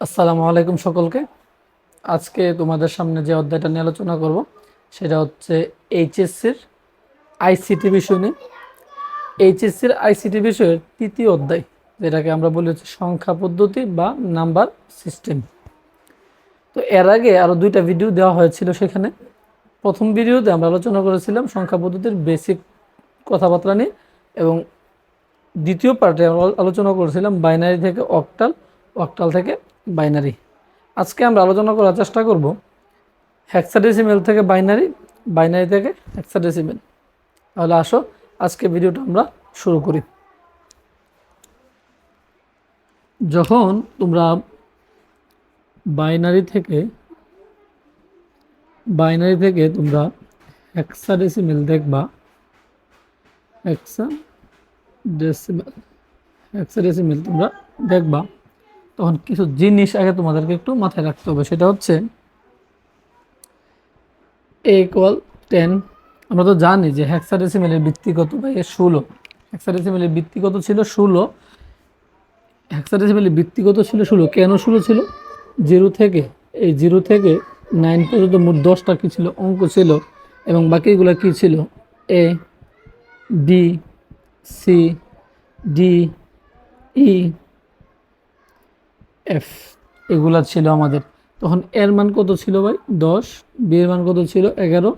আসসালামু আলাইকুম সকলকে। আজকে তোমাদের সামনে যে অধ্যায়টা নিয়ে আলোচনা করব সেটা হচ্ছে এইচএসসির আইসিটি বিষয় নিয়ে। এইচএসসির আইসিটি বিষয়ের তৃতীয় অধ্যায়, যেটাকে আমরা বলি হচ্ছে সংখ্যা পদ্ধতি বা নাম্বার সিস্টেম। তো এর আগে আরও দুইটা ভিডিও দেওয়া হয়েছিল। সেখানে প্রথম ভিডিওতে আমরা আলোচনা করেছিলাম সংখ্যা পদ্ধতির বেসিক কথাবার্তা নিয়ে, এবং দ্বিতীয় পার্টে আমরা আলোচনা করেছিলাম বাইনারি থেকে অক্টাল, অক্টাল থেকে বাইনারি। আজকে আমরা আলোচনা করার চেষ্টা করব হেক্সাডেসিমেল থেকে বাইনারি, বাইনারি থেকে হেক্সাডেসিমেল। তাহলে আসো আজকে ভিডিওটা আমরা শুরু করি। যখন তোমরা বাইনারি থেকে তোমরা হেক্সাডেসিমেল দেখবা, হেক্সাডেসিমেল হেক্সাডেসিমেল তোমরা দেখবা, তখন কিছু জিনিস আগে তোমাদেরকে একটু মাথায় রাখতে হবে। সেটা হচ্ছে A=10। আমরা তো জানি যে হেক্সাডেসিমেলের ভিত্তিগত বা 16। হেক্সাডেসিমেলের ভিত্তিগত ছিল 16। হেক্সাডেসিমেলের ভিত্তিগত ছিল 16। কেন 16 ছিল? জিরো থেকে 9 পর্যন্ত মোট 10টা কী ছিল? অঙ্ক ছিল। এবং বাকিগুলো কী ছিল? এ, B, C, D, E, F, এগুলা ছিল আমাদের। তখন এর মান কত ছিল ভাই? 10। বি এর মান কত ছিল? 11।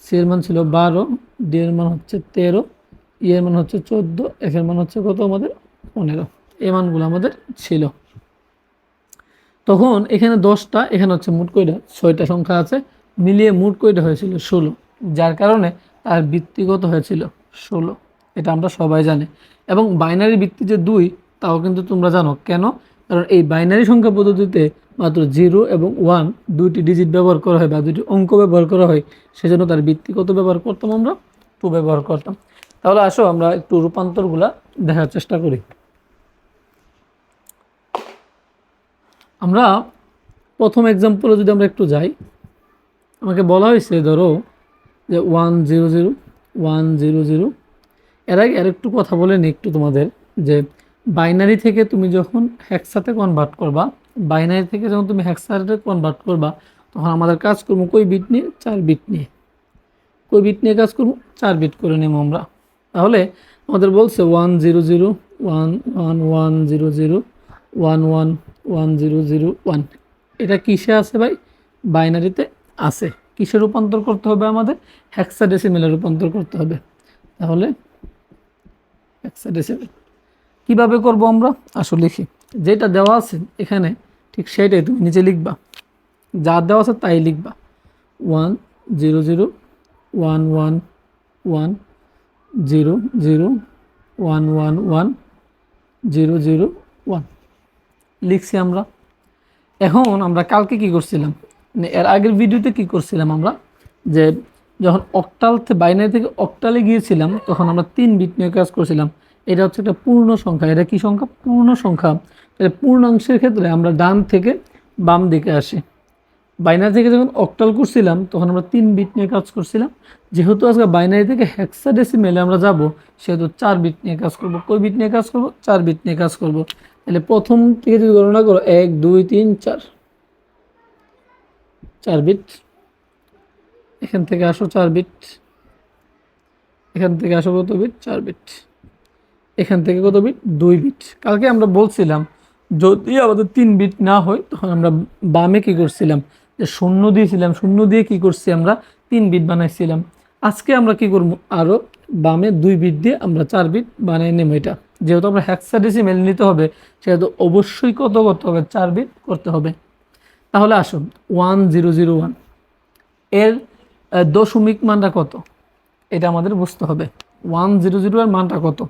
সি এর মান ছিল 12। ডি এর মান হচ্ছে 13। ই এর মান হচ্ছে 14। এফ এর মান হচ্ছে কত আমাদের? 15। এই মানগুলো আমাদের ছিল। তখন এখানে 10টা, এখানে হচ্ছে মোট কয়টা? 6টা সংখ্যা আছে, মিলিয়ে মোট কয়টা হয়েছিল? 16। যার কারণে তার ভিত্তিগত হয়েছিল 16। এটা আমরা সবাই জানি। এবং বাইনারি ভিত্তি যে 2, তাও কিন্তু তোমরা জানো। কেন? কারণ এই বাইনারি সংখ্যা পদ্ধতিতে মাত্র 0 এবং 1 দুইটি ডিজিট ব্যবহার করা হয় বা দুইটি অঙ্ক ব্যবহার করা হয়, সেজন্য তার ভিত্তিগত ব্যবহার করতাম আমরা 2 ব্যবহার করতাম। তাহলে আসো আমরা একটু রূপান্তরগুলা দেখার চেষ্টা করি। আমরা প্রথম এক্সাম্পলে যদি আমরা একটু যাই, আমাকে বলা হয়েছে ধরো যে 100 এর আগে আর একটু কথা বলে নিই একটু তোমাদের, যে বাইনারি থেকে তুমি যখন হেক্সাতে কনভার্ট করবা, তখন আমাদের কাজ করবো কই বিট নিয়ে? 4 বিট নিয়ে। কই বিট নিয়ে কাজ করবো? 4 বিট করে নেব আমরা। তাহলে আমাদের বলছে 100 1 1 1 0 0 1 1 1 0 0 1। এটা কিসে আছে ভাই? বাইনারিতে আছে। কিসে রূপান্তর করতে হবে? আমাদের হেক্সাডেসিমেলে রূপান্তর করতে হবে। তাহলে হেক্সাডেসিমেল কিভাবে করব আমরা? আসলে লিখি, যেটা দেওয়া আছে এখানে ঠিক সেটাই তুমি নিচে লিখবা। যা দেওয়া আছে তাই লিখবা। 1 0 0 1 1 1 0 0 1 1 1 0 0 1 লিখছি আমরা। এখন আমরা কালকে কি করছিলাম, মানে এর আগের ভিডিওতে কি করছিলাম আমরা, যে যখন অক্টাল বাইনারি থেকে অক্টালে গিয়েছিলাম তখন আমরা 3 বিট নিয়ে কাজ করছিলাম। এটা হচ্ছে একটা পূর্ণ সংখ্যা। এটা কি সংখ্যা? পূর্ণ সংখ্যা। তাহলে পূর্ণাংশের ক্ষেত্রে আমরা ডান থেকে বাম দিকে আসি। বাইনারি থেকে যখন অক্টাল করছিলাম তখন আমরা 3 বিট নিয়ে কাজ করছিলাম। যেহেতু আজকে বাইনারি থেকে হেক্সাডেসিমেলে আমরা যাব, সেহেতু 4 বিট নিয়ে কাজ করব। কয় বিট নিয়ে কাজ করব? 4 বিট নিয়ে কাজ করব। তাহলে প্রথম থেকে যদি গণনা করো 1 2 3 4, 4 বিট। এখান থেকে আসো 4 বিট। এখান থেকে আসো কত বিট? 4 বিট। এখান থেকে কত বিট? 2 বিট। কালকে আমরা বলছিলাম যদি আমাদের 3 বিট না হয় তখন আমরা বামে কি করছিলাম, যে শূন্য দিয়েছিলাম, শূন্য দিয়ে কি করছি আমরা? 3 বিট বানাইছিলাম। আজকে আমরা কি করব? আরও বামে 2 বিট দিয়ে আমরা 4 বিট বানিয়ে নেব। এটা যেহেতু আমরা হেক্সাডেসিমেল নিতে হবে, সেহেতু অবশ্যই কত করতে হবে? 4 বিট করতে হবে। তাহলে আসুন 1001 এর দশমিক মানটা কত, এটা আমাদের বুঝতে হবে। 100 এর মানটা কত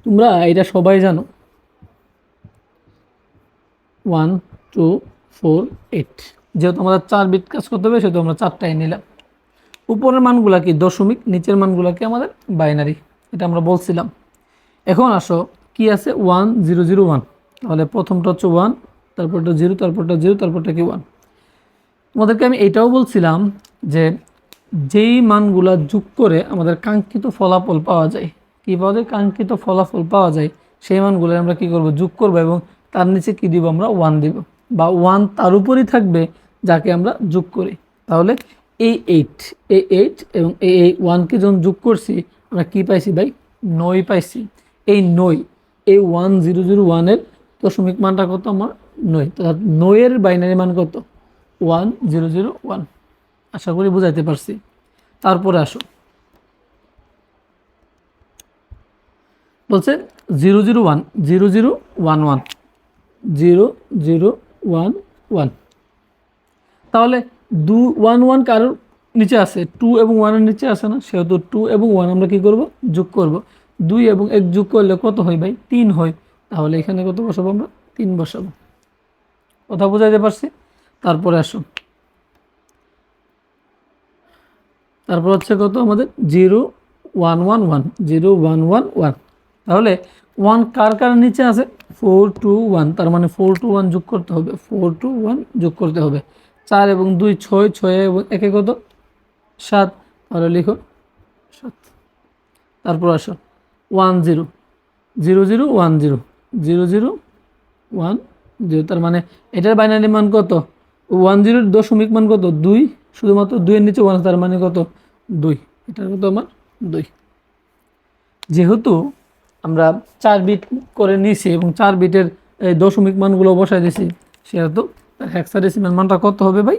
তোমরা এটা সবাই জানো। 1 2 4 8। যেহেতু আমাদের 4 বিট কাজ করতে হবে, সেহেতু আমরা 4টাই নিলাম। উপরের মানগুলা কি? দশমিক। নিচের মানগুলা কি? আমাদের বাইনারি। এটা আমরা বলছিলাম। এখন আসো কি আছে? 1001। তাহলে প্রথমটা হচ্ছে 1, তারপরটা 0, তারপরটা 0, তারপরটা কি 1। তোমাদেরকে আমি এটাও বলছিলাম যে যেই মানগুলা যোগ করে আমাদের কাঙ্ক্ষিত ফলাফল পাওয়া যায়। কী পাওয়া যায়? কাঙ্ক্ষিত ফলাফল পাওয়া যায়। সেই মানগুলো আমরা কি করব? যোগ করব এবং তার নিচে কি দিব আমরা 1 দিব, বা 1 তার উপরই থাকবে যাকে আমরা যোগ করি। তাহলে এই 8 এবং এই 1কে যখন যোগ করছি আমরা কি পাইছি ভাই? 9 পাইছি। এই 9, এই 1001-এর দশমিক মানটা কত আমার? 9। অর্থাৎ 9-এর বাইনারি মান কত? 1001। আশা করি বুঝাইতে পারছি। তারপরে আসো, বলছে 001 0011 0011। তাহলে 1 কারোর নিচে আছে, 2 এবং 1-এর নিচে আছে না, সেহেতু 2 এবং 1 আমরা কি করব? যোগ করব। 2 এবং 1 যোগ করলে কত হয় ভাই? 3 হয়। তাহলে এখানে কত বসাবো আমরা? 3 বসাবো। কথা বুঝাইতে পারছি? তারপরে আসো, তারপর হচ্ছে কত আমাদের? 0111 0111। তাহলে 1 কার কার নিচে আছে? 421। তার মানে 421 যোগ করতে হবে, 421 যোগ করতে হবে। 4 এবং 2 6, 6 এবং 1 কত? 7। তাহলে লিখো 7। তারপর আসো 10 0010 0010। তার মানে এটার বাইনারি মান কত? 10-এর দশমিক মান কত? 2। শুধুমাত্র 2-এর নিচে 1, তার মানে কত? 2। এটার কত আমার? 2। যেহেতু আমরা 4 বিট করে নিয়েছি এবং 4 বিটের এই দশমিক মানগুলো বসাই দিয়েছি, সেহেতু তার হেক্সাডেসিমাল মানটা কত হবে ভাই?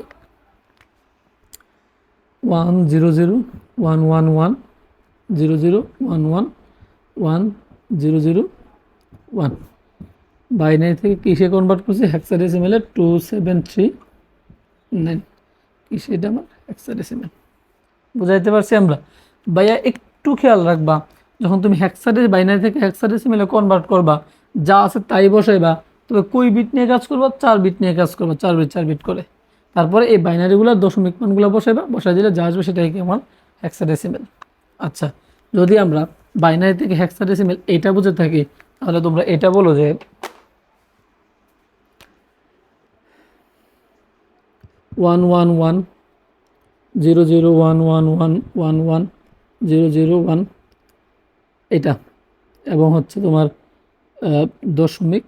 10011 0011 1001। বাইনারি থেকে কিসে কনভার্ট করছি? হেক্সাডেসিমালে 2739। কিসে? এটা আমার হেক্সাডেসিমাল। বুঝাইতে পারছি আমরা? ভাইয়া একটু খেয়াল রাখবা, যখন তুমি বাইনারি থেকে হেক্সাডেসিমালে কনভার্ট করবা, যা আছে তাই বসাইবা। তবে কই বিট নিয়ে কাজ করবা? 4 বিট নিয়ে কাজ করবা, 4 বিট করে। তারপরে এই বাইনারিগুলোর দশমিক মানগুলো বসাইবা, বসাই দিলে যা আসবে সেটাই কি আমার হেক্সাডেসিমাল। আচ্ছা, যদি আমরা বাইনারি থেকে হেক্সাডেসিমাল এটা বুঝে থাকি, তাহলে তোমরা এটা বলো যে 111 001111 001 এটা, এবং হচ্ছে তোমার দশমিক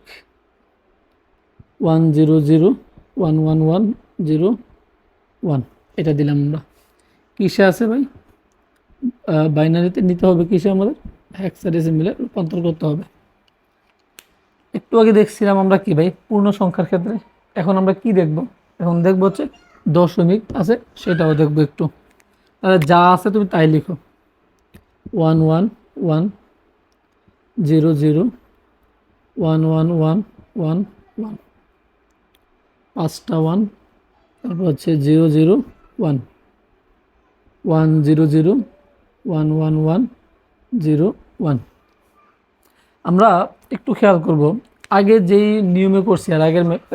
1001101 এটা দিলাম আমরা। কিসে আছে ভাই? বাইনারিতে নিতে হবে, কিসে আমাদের? হেক্সাডেসিমালে রূপান্তর করতে হবে। একটু আগে দেখছিলাম আমরা কি ভাই? পূর্ণ সংখ্যার ক্ষেত্রে। এখন আমরা কি দেখব? এখন দেখবো হচ্ছে দশমিক আছে, সেটাও দেখবো একটু। তাহলে যা আছে তুমি তাই লিখো। 111 00 11111, 5টা 1। তারপর হচ্ছে 001 100 11101। আমরা একটু খেয়াল করব, আগে যেই নিয়মে করছি আর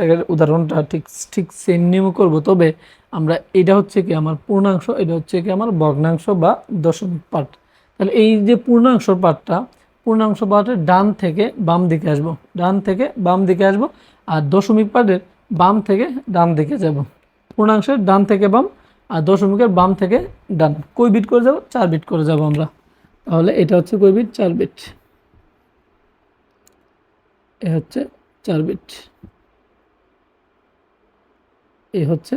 আগের উদাহরণটা ঠিক ঠিক সেম নিয়মে করব। তবে আমরা এটা হচ্ছে কি আমার পূর্ণাংশ, এটা হচ্ছে কি আমার ভগ্নাংশ বা দশমিক পার্ট। তাহলে এই যে পূর্ণাংশ পার্টের ডান থেকে বাম দিকে আসবো, ডান থেকে বাম দিকে আসবো। আর দশমিক পার্টের বাম থেকে ডান দিকে যাব। পূর্ণাংশের ডান থেকে বাম, আর দশমিকের বাম থেকে ডান। কই বিট করে যাব? 4 বিট করে যাব আমরা। তাহলে এটা হচ্ছে কই বিট? 4 বিট। এ হচ্ছে 4 বিট, এ হচ্ছে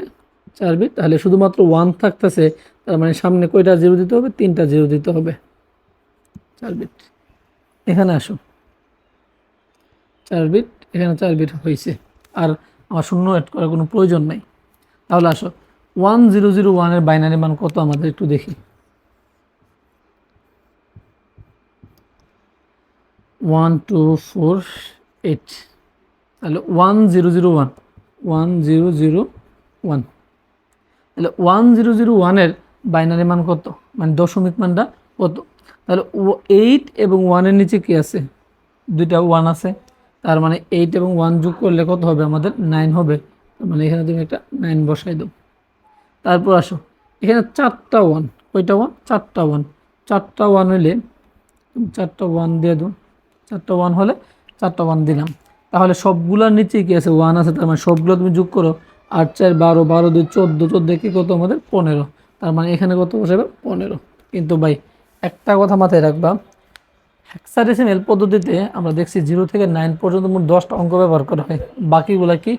4 বিট। তাহলে শুধুমাত্র 1 থাকতেছে, তার মানে সামনে কয়টা 0 দিতে হবে? 3টা 0 দিতে হবে। 4 বিট। এখানে আসো, 4 বিট, এখানে 4 বিট হয়েছে, আর আমার শূন্য অ্যাড করার কোনো প্রয়োজন নাই। তাহলে আসো 1001-এর বাইনারি মান কত আমাদের একটু দেখি। 1248। তাহলে 1001 তাহলে 1001-এর বাইনারি মান কত? মানে দশমিক মানটা কত? তাহলে 8 এবং 1-এর নিচে কি আছে? 2টা 1 আছে। তার মানে 8 এবং 1 যোগ করলে কত হবে আমাদের? 9 হবে। তার মানে এখানে তুমি একটা 9 বসাই দাও। তারপর আসো, এখানে 4টা 1। কয়টা 1? 4টা 1। 4টা 1 হইলে তুমি 4টা 1 দিয়ে দাও। 4টা 1 হলে 4টা 1 দিলাম। তাহলে সবগুলোর নিচে কি আছে? 1 আছে। তার মানে সবগুলো তুমি যোগ করো। 8 4 12, 12 2 14, 14 কি কত আমাদের? 15। তার মানে এখানে কত বসাবে? 15। কিন্তু ভাই একটা কথা মাথায় রাখবা, হেক্সাডেসিমেল পদ্ধতিতে আমরা দেখছি 0 থেকে 9 পর্যন্ত মোট 10টা অঙ্ক ব্যবহার করা হয়, বাকিগুলা কি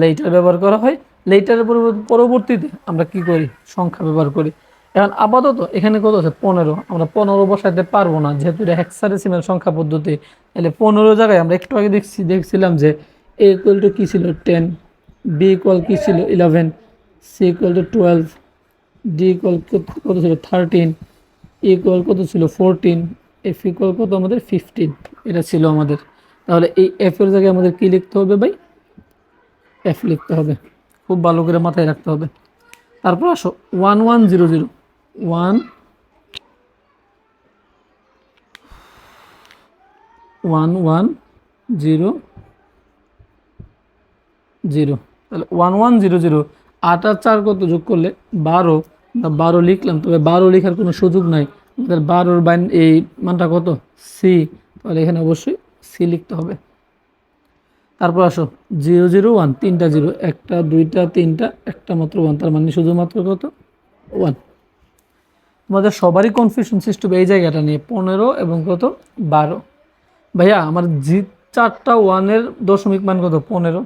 লেটার ব্যবহার করা হয়। লেটারের পরবর্তীতে আমরা কি করি, সংখ্যা ব্যবহার করি। এখন আপাতত এখানে কত আছে 15, আমরা 15 বসাতে পারবো না যেহেতু এটা হেক্সাডেসিমেল সংখ্যা পদ্ধতি। তাহলে 15 জায়গায় আমরা একটু আগে দেখছিলাম যে এ ইকুয়াল টু কী ছিল 10, বি ইকুয়াল কী ছিল 11, C equal to 12, D equal কত ছিল 13, ইকুয়াল কত ছিল 14, এফ ইকুয়াল কত আমাদের 15, এটা ছিল আমাদের। তাহলে এই এফ এর জায়গায় আমাদের কি লিখতে হবে ভাই, এফ লিখতে হবে, খুব ভালো করে মাথায় রাখতে হবে। তারপর আসো 1100, 1100, তাহলে 1100 8 আর 4 কত যোগ করলে 12, 12 লিখলাম, তবে 12 লেখার কোনো সুযোগ নাই, আমাদের 12-র এই মানটা কত সি, তাহলে এখানে অবশ্যই সি লিখতে হবে। তারপর আসো 001, 3টা 0, 1টা 2টা 3টা, একটা মাত্র 1, তার মানে শুধুমাত্র কত 1। তোমাদের সবারই কনফিউশন সৃষ্টি এই জায়গাটা নিয়ে 15 এবং কত 12। ভাইয়া আমার 4টা 1-এর দশমিক মান কত 15,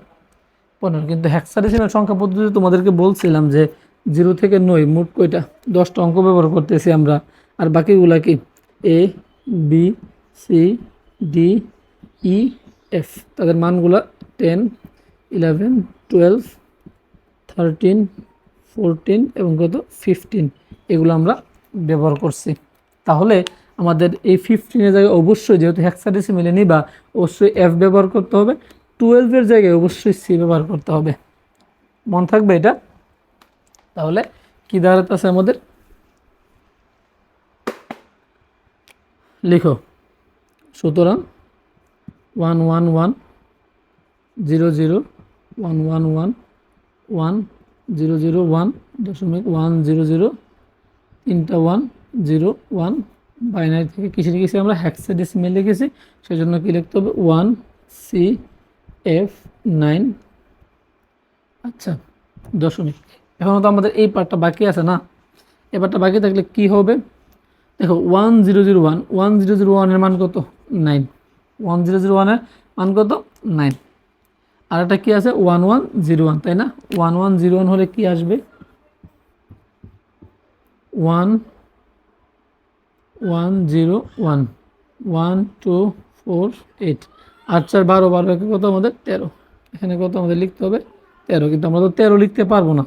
কিন্তু হেক্সাডেসিমাল সংখ্যা পদ্ধতিতে তোমাদেরকে বলছিলাম যে 0 থেকে 9 মোট কয়টা 10টা অঙ্ক ব্যবহার করতেছি আমরা, আর বাকিগুলা কি A B C D E F, তাদের মানগুলা 10 11 12 13 14 এবং কত 15, এগুলো আমরা ব্যবহার করছি। তাহলে আমাদের এই 15-এর জায়গায় অবশ্যই যেহেতু হেক্সাডেসিমেলে নিবা অবশ্যই এফ ব্যবহার করতে হবে, 12-এর জায়গায় অবশ্যই সি ব্যবহার করতে হবে, মন থাকবে এটা। তাহলে কি দাঁড়াতেছে আমাদের, লিখো সুতরাং 1111001111001.100 3টা 101 বাইনারি থেকে কিসে লিখেছি আমরা হেক্সাডেসিমেল লিখেছি, সেজন্য কি লিখতে হবে 1CF9। আচ্ছা দশমিক, এখনও তো আমাদের এই পার্টটা বাকি আছে না, এবারটা বাকি থাকলে কি হবে দেখো 1001 এর মান কত 9, 1001-এর মান কত 9, আর একটা কি আছে 1101, তাই না। 1101 হলে কি আসবে 1101 1 2 4 8, 8 4 12, 12 কত আমাদের 13, এখানে কত আমাদের লিখতে হবে 13, কিন্তু আমরা তো 13 লিখতে পারবো না,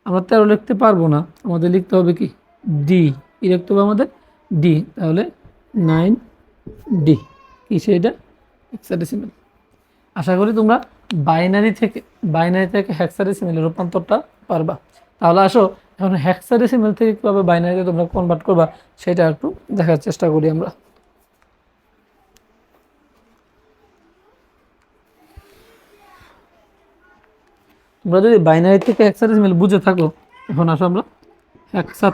আমরা 13 লিখতে পারবো না, আমাদের লিখতে হবে কি ডি, কি লিখতে হবে আমাদের ডি, তাহলে 9D কি সেটা হেক্সাডেসিমেল। আশা করি তোমরা বাইনারি থেকে হেক্সাডেসিমেলের রূপান্তরটা পারবা। তাহলে আসো এখন হেক্সাডেসিমেল থেকে কীভাবে বাইনারিতে তোমরা কনভার্ট করবা সেটা একটু দেখার চেষ্টা করি আমরা। তোমরা যদি বাইনারি থেকে হেক্সাডেসিমেল বুঝে থাকো, এখন আসো আমরা হেক্সা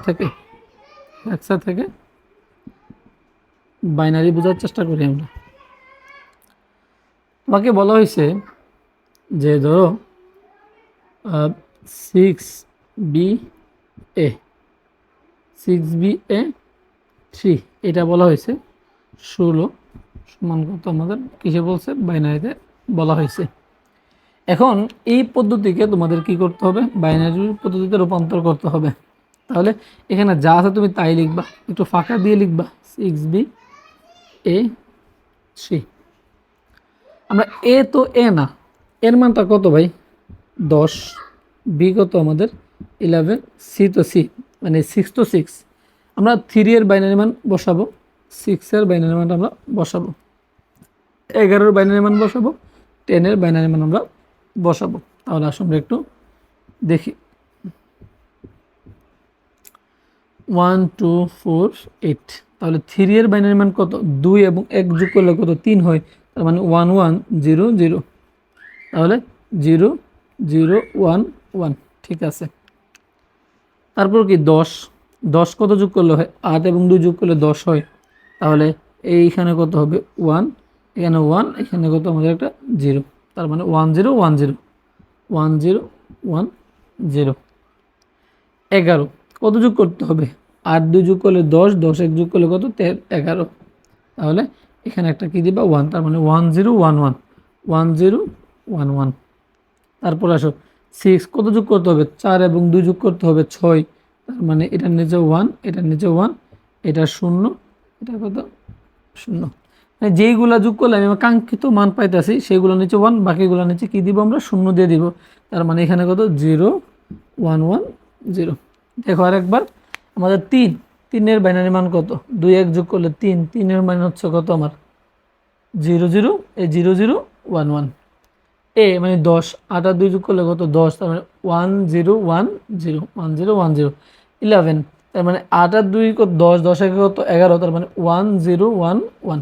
থেকে বাইনারি বোঝার চেষ্টা করি আমরা। তোমাকে বলা হয়েছে যে ধরো 6BA3 এটা বলা হয়েছে 16 সমান কত আমাদের কিসে বলছে বাইনারিতে বলা হয়েছে। এখন এই পদ্ধতিকে তোমাদের কি করতে হবে বাইনারি পদ্ধতিতে রূপান্তর করতে হবে। তাহলে এখানে যা আছে তুমি তাই লিখবা, একটু ফাঁকা দিয়ে লিখবা 6BA3। আমরা এ তো এ না, এর মানটা কত ভাই 10, বি কত আমাদের 11, সি তো সি মানে 6 তো 6, আমরা 3-এর বাইনারি মান বসাবো, 6-এর বাইনারি মানটা আমরা বসাবো, 11-এর বাইনারি মান বসাবো, 10-এর বাইনারি মান আমরা বসাবো। তাহলে আসুন আমরা একটু দেখি 1 2 4 8, তাহলে 3-এর বাইনারি মান কত 2 এবং 1 যোগ করলে কত 3 হয়, তার মানে 1 1 0 0, তাহলে 0 0 1 1, ঠিক আছে। তারপর কি 10 কত যোগ করলে হয় 8 এবং 2 যোগ করলে 10 হয়, তাহলে এইখানে কত হবে 1, এখানে 1, এখানে কত আমাদের একটা 0, তার মানে 1 0 1 0 1 0 1 0। 11 কত যোগ করতে হবে 8 2 যোগ করলে 10, 10 1 যোগ করলে কত 11, তাহলে এখানে একটা কি দিবা 1, তার মানে 1011 1011। তারপর আসো 6 কত যোগ করতে হবে, 4 এবং 2 যোগ করতে হবে 6, তার মানে এটার নিচে 1, এটার নিচে 1, এটা 0, এটা কত 0। মানে যেইগুলা যোগ করলে আমি আমার কাঙ্ক্ষিত মান পাইতেছি সেগুলো নিচে 1, বাকিগুলো নিচে কি দিব আমরা 0 দিয়ে দিব। তার মানে এখানে কত 0 1 1 0। দেখো আরেকবার আমাদের 3 এর বাইনারি মান কত, 2 1 যোগ করলে 3, 3 এর মান হচ্ছে কত আমার 0 0, এই 0 0 1 1। মানে 10, 8 আর 2 যোগ করলে কত 10, তার মানে 1 0 1 0 1 0 1 0। 11, তার মানে 8 আর 2 কত 10, 10 একে কত 11, তার মানে 1 0 1 1।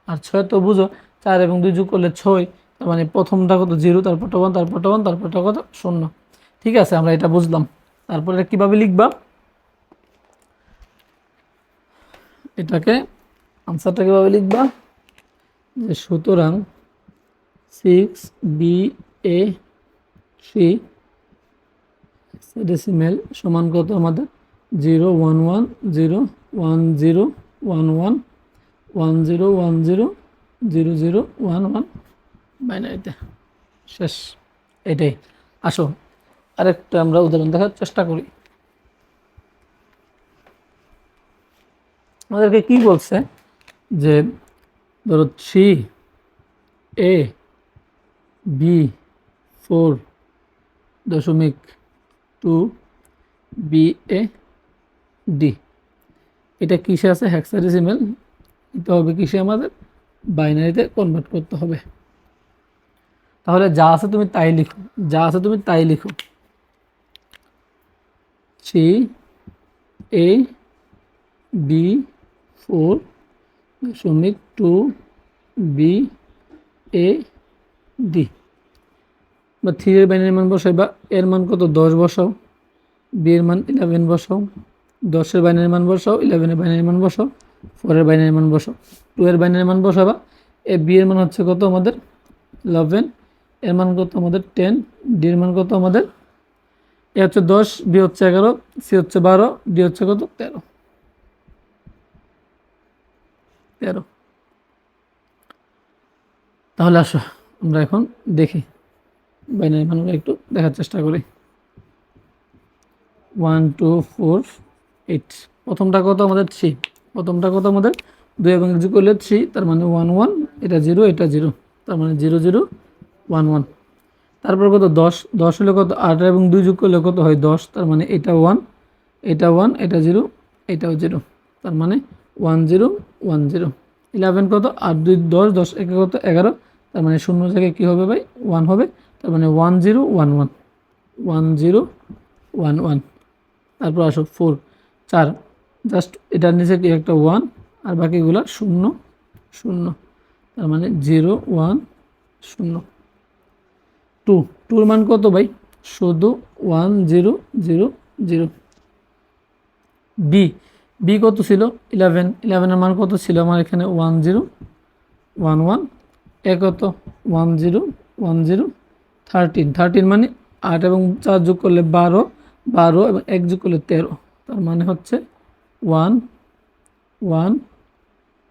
আর 6 তো বুঝো 4 এবং 2 যোগ করলে 6, তার মানে প্রথমটা কত 0, তারপরটা 1, তারপরটা 1, তারপরটা কত 0। ঠিক আছে, আমরা এটা বুঝলাম। তারপরে কিভাবে লিখবা এটাকে, আনসারটা কিভাবে লিখবা, যে সুতরাং 6ba3 হেক্সাডেসিমেল সমান কত আমাদের 0 1 1 0 1 0 1 1 1 0 1 0 0 0 1 1 বাইনারিতে। শেষ, এটাই। আসো আরেকটা আমরা উদাহরণ দেখার চেষ্টা করি। আমাদেরকে কি বলছে যে ধরো 3ab4.2BAD, এটা কিসে আছে হেক্সাডেসিমেল, এটা হবে কিসে আমাদের বাইনারিতে কনভার্ট করতে হবে। তাহলে যা আছে তুমি তাই লিখো, যা আছে তুমি তাই লিখো। 3ab4.2BAD বা 3 এর বাইনারি মান বসাই, বা এর মান কত 10 বসাও, বি এর মান 11 বসাও, 10 এর বাইনারি মান বসাও, 11 এর বাইনারি মান বসাও, 4 এর বাইনারি মান বসাও, 2 এর বাইনারি মান বসাবা। বি এর মান হচ্ছে কত আমাদের 11, এর মান কত আমাদের 10, ডি এর মান কত আমাদের, এ হচ্ছে 10, বি হচ্ছে 11, সি হচ্ছে 12, ডি হচ্ছে কত 13। তাহলে আসো আমরা এখন দেখি বাইনারি মানগুলো একটু দেখার চেষ্টা করি। 1 2 4 8, প্রথমটা কত আমাদের 3, প্রথমটা কত আমাদের 2 এবং 1 যোগ করলে 3, তার মানে 1 1, এটা 0 এটা 0, তার মানে 0 0 1 1। তারপর কত 10, 10 হলে কত 8 এবং 2 যোগ করলে কত হয় 10, তার মানে এটা 1 এটা 1 এটা 0 এটাও 0, তার মানে 1 0 1 0। 11 কত 8 2 10, 10 একে কত 11, তার মানে 0 জায়গায় কী হবে ভাই 1 হবে, তার মানে 1 0 1 1 1 0 1 1। তারপর আসো 4 জাস্ট এটার নিচে কি একটা 1 আর বাকিগুলো 0 0, তার মানে 0 1 0। 2 এর মান কত ভাই শুধু 1 0 0 0। বি কত ছিল 11, 11 এর মান কত ছিল আমার এখানে 1 0 1 1, এ কত 1 0 1 0, 13 মানে 8 এবং 4 যোগ করলে 12, 12 এবং 1 যোগ করলে 13, তার মানে হচ্ছে 1 1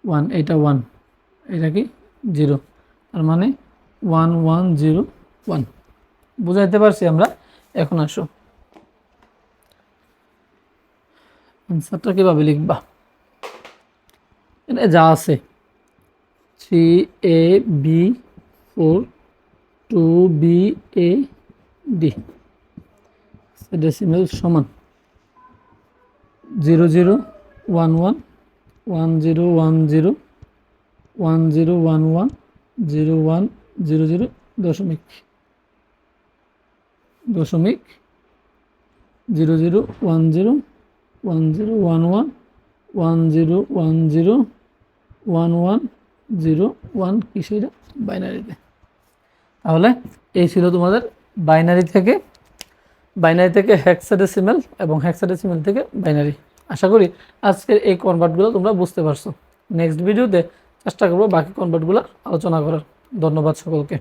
1, এটা 1 এটা কি 0, তার মানে 1 1 0 1। বুঝাইতে পারছি আমরা। এখন আসো আনসারটা কীভাবে লিখবা, এটা যা আছে 3ab4.2BAD ডেসিমেল সমান 0 0 1 1 1 0 1 0 1 0 1 1 0 1 0 0 দশমিক 0 0 1 0 1 0 1 1 1 0 1 0 1 1 0 1 কিসের বাইনারিতে। তাহলে এই ছিল তোমাদের বাইনারি থেকে হেক্সাডেসিমেল এবং হেক্সাডেসিমেল থেকে বাইনারি। আশা করি আজকের এই কনভার্টগুলো তোমরা বুঝতে পারছো। নেক্সট ভিডিওতে চেষ্টা করবো বাকি কনভার্টগুলো আলোচনা করার। ধন্যবাদ সকলকে।